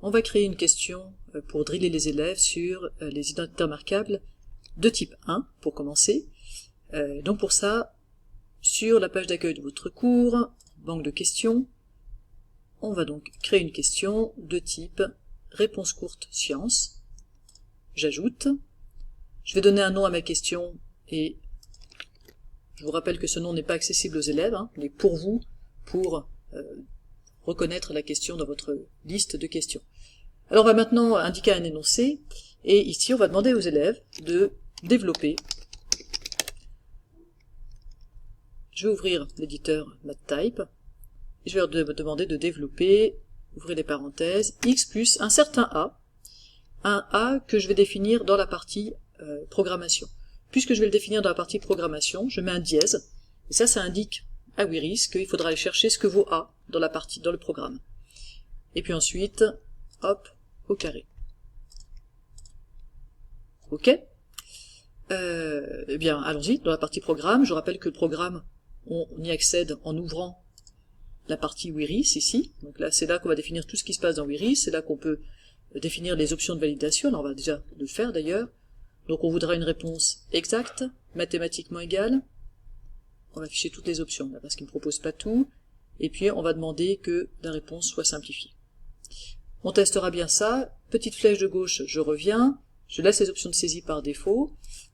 on va créer une question pour driller les élèves sur les identités remarquables de type 1, pour commencer. Donc pour ça, sur la page d'accueil de votre cours, banque de questions, on va donc créer une question de type réponse courte science. J'ajoute. Je vais donner un nom à ma question et je vous rappelle que ce nom n'est pas accessible aux élèves, mais pour vous, pour reconnaître la question dans votre liste de questions. Alors on va maintenant indiquer un énoncé et ici on va demander aux élèves de développer. Je vais ouvrir l'éditeur MathType et je vais leur demander de développer, ouvrez les parenthèses, x plus un certain a que je vais définir dans la partie programmation. Puisque je vais le définir dans la partie programmation, je mets un dièse, et ça indique à Wiris qu'il faudra aller chercher ce que vaut a dans le programme. Et puis ensuite, hop, au carré. Ok. Eh bien, allons-y, dans la partie programme, je rappelle que le programme, on y accède en ouvrant la partie Wiris ici. Donc là, c'est là qu'on va définir tout ce qui se passe dans Wiris, c'est là qu'on peut définir les options de validation. Alors on va déjà le faire d'ailleurs. Donc on voudra une réponse exacte, mathématiquement égale. On va afficher toutes les options là, parce qu'il ne me propose pas tout. Et puis on va demander que la réponse soit simplifiée. On testera bien ça. Petite flèche de gauche, je reviens. Je laisse les options de saisie par défaut.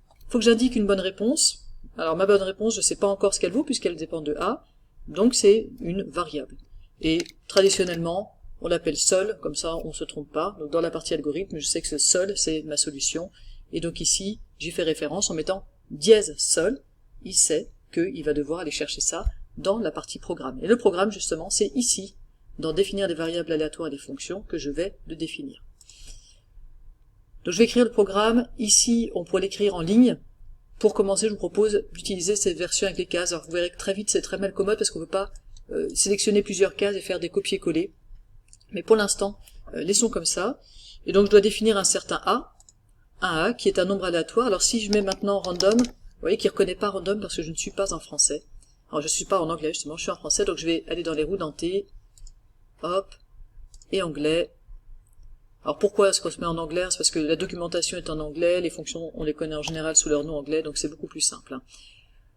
Il faut que j'indique une bonne réponse. Alors ma bonne réponse, je ne sais pas encore ce qu'elle vaut puisqu'elle dépend de a. Donc c'est une variable. Et traditionnellement, on l'appelle sol, comme ça on ne se trompe pas. Donc dans la partie algorithme, je sais que ce sol, c'est ma solution. Et donc ici, j'y fais référence en mettant dièse sol. Il sait qu'il va devoir aller chercher ça dans la partie programme. Et le programme, justement, c'est ici, dans définir des variables aléatoires et des fonctions, que je vais le définir. Donc je vais écrire le programme. Ici, on pourrait l'écrire en ligne. Pour commencer, je vous propose d'utiliser cette version avec les cases. Alors vous verrez que très vite, c'est très mal commode parce qu'on ne peut pas sélectionner plusieurs cases et faire des copier-coller. Mais pour l'instant, laissons comme ça. Et donc je dois définir un certain a, qui est un nombre aléatoire. Alors si je mets maintenant random, vous voyez qu'il ne reconnaît pas random parce que je ne suis pas en français. Alors je ne suis pas en anglais justement, je suis en français, donc je vais aller dans les roues dentées, hop, et anglais. Alors pourquoi est-ce qu'on se met en anglais? C'est parce que la documentation est en anglais, les fonctions on les connaît en général sous leur nom anglais, donc c'est beaucoup plus simple.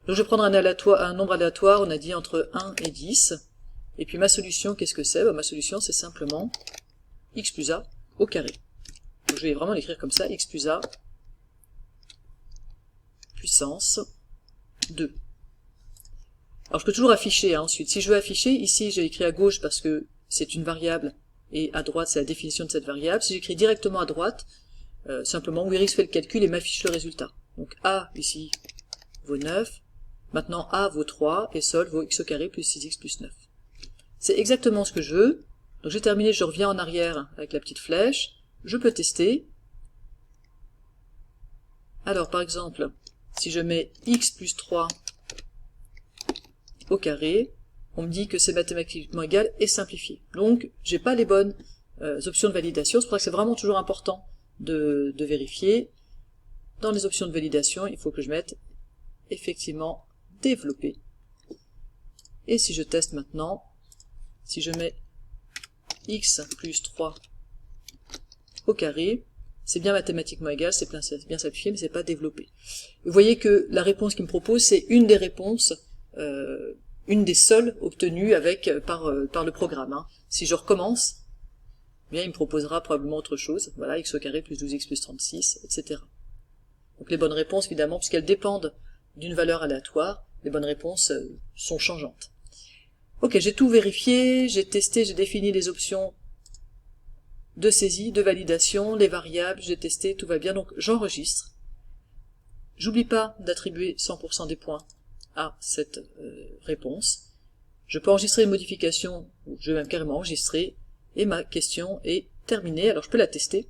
Donc je vais prendre un nombre aléatoire, on a dit entre 1 et 10. Et puis ma solution, qu'est-ce que c'est? Ma solution c'est simplement x plus a au carré. Donc je vais vraiment l'écrire comme ça, x plus a puissance 2. Alors je peux toujours afficher ensuite. Si je veux afficher, ici j'ai écrit à gauche parce que c'est une variable et à droite c'est la définition de cette variable. Si j'écris directement à droite, simplement Wiris fait le calcul et m'affiche le résultat. Donc a ici vaut 9, maintenant a vaut 3 et sol vaut x au carré plus 6x plus 9. C'est exactement ce que je veux. Donc j'ai terminé, je reviens en arrière avec la petite flèche. Je peux tester. Alors par exemple, si je mets x plus 3 au carré, on me dit que c'est mathématiquement égal et simplifié. Donc j'ai pas les bonnes options de validation, c'est pour ça que c'est vraiment toujours important de vérifier. Dans les options de validation, il faut que je mette effectivement développer. Et si je teste maintenant, si je mets x plus 3 au carré, c'est bien mathématiquement égal, c'est bien simplifié, mais c'est pas développé. Vous voyez que la réponse qu'il me propose, c'est une des réponses, une des seules obtenues par le programme. Si je recommence, bien il me proposera probablement autre chose. Voilà, x au carré plus 12x plus 36, etc. Donc les bonnes réponses, évidemment, puisqu'elles dépendent d'une valeur aléatoire, les bonnes réponses sont changeantes. Ok, j'ai tout vérifié, j'ai testé, j'ai défini les options de saisie, de validation, les variables, j'ai testé, tout va bien, donc j'enregistre. J'oublie pas d'attribuer 100% des points à cette réponse. Je peux enregistrer une modification, ou je vais même carrément enregistrer, et ma question est terminée, alors je peux la tester.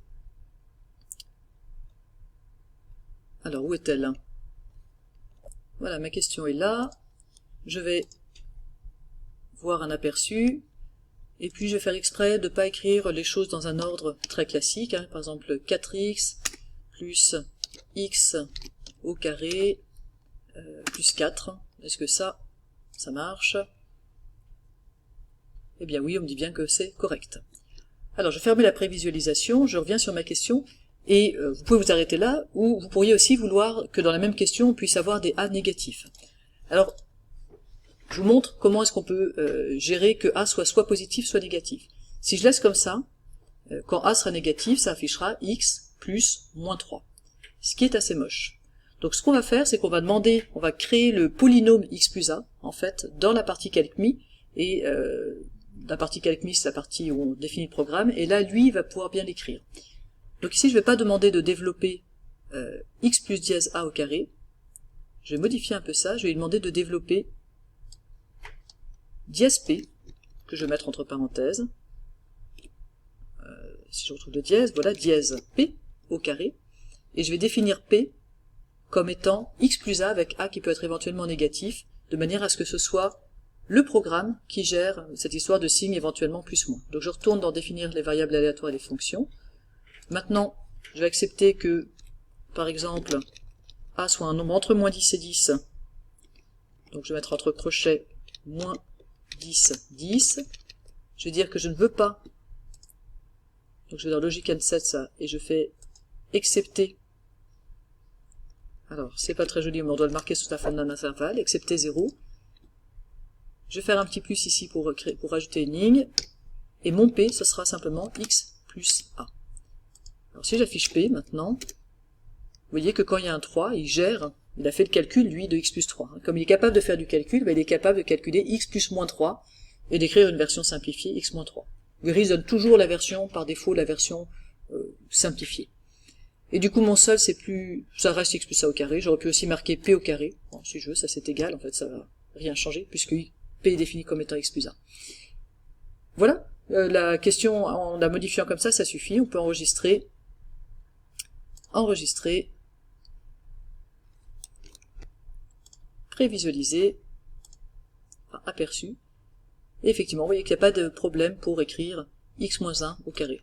Alors où est-elle? Voilà, ma question est là, je vais voir un aperçu, et puis je vais faire exprès de ne pas écrire les choses dans un ordre très classique, par exemple 4x plus x au carré plus 4, est-ce que ça marche? Eh bien oui, on me dit bien que c'est correct. Alors, je ferme la prévisualisation, je reviens sur ma question, et vous pouvez vous arrêter là, ou vous pourriez aussi vouloir que dans la même question, on puisse avoir des A négatifs. Alors, je vous montre comment est-ce qu'on peut gérer que A soit positif, soit négatif. Si je laisse comme ça, quand A sera négatif, ça affichera x plus moins 3, ce qui est assez moche. Donc ce qu'on va faire, c'est qu'on va demander, on va créer le polynôme x plus a, en fait, dans la partie calcmi, et la partie calcmi, c'est la partie où on définit le programme, et là, lui, il va pouvoir bien l'écrire. Donc ici, je ne vais pas demander de développer x plus dièse a au carré, je vais modifier un peu ça, je vais lui demander de développer dièse p, que je vais mettre entre parenthèses, si je retrouve le dièse, voilà, dièse p au carré, et je vais définir p comme étant x plus a avec a qui peut être éventuellement négatif, de manière à ce que ce soit le programme qui gère cette histoire de signe éventuellement plus moins. Donc je retourne dans définir les variables aléatoires et les fonctions. Maintenant, je vais accepter que, par exemple, a soit un nombre entre moins 10 et 10, donc je vais mettre entre crochets moins 10, 10, je vais dire que je ne veux pas, donc je vais dans logic and set ça, et je fais excepter, alors c'est pas très joli mais on doit le marquer sous la forme d'un intervalle, excepter 0, je vais faire un petit plus ici pour rajouter une ligne, et mon p ce sera simplement x plus a. Alors si j'affiche p maintenant, vous voyez que quand il y a un 3, il gère, il a fait le calcul, lui, de x plus 3. Comme il est capable de faire du calcul, il est capable de calculer x plus moins 3 et d'écrire une version simplifiée, x moins 3. Wiris donne toujours la version, par défaut, la version simplifiée. Et du coup, mon sol, c'est plus, ça reste x plus a au carré. J'aurais pu aussi marquer p au carré. Bon, si je veux, ça c'est égal, en fait, ça va rien changer, puisque p est défini comme étant x plus a. Voilà, la question, en la modifiant comme ça suffit. On peut enregistrer, prévisualiser, aperçu, et effectivement, vous voyez qu'il n'y a pas de problème pour écrire x moins 1 au carré.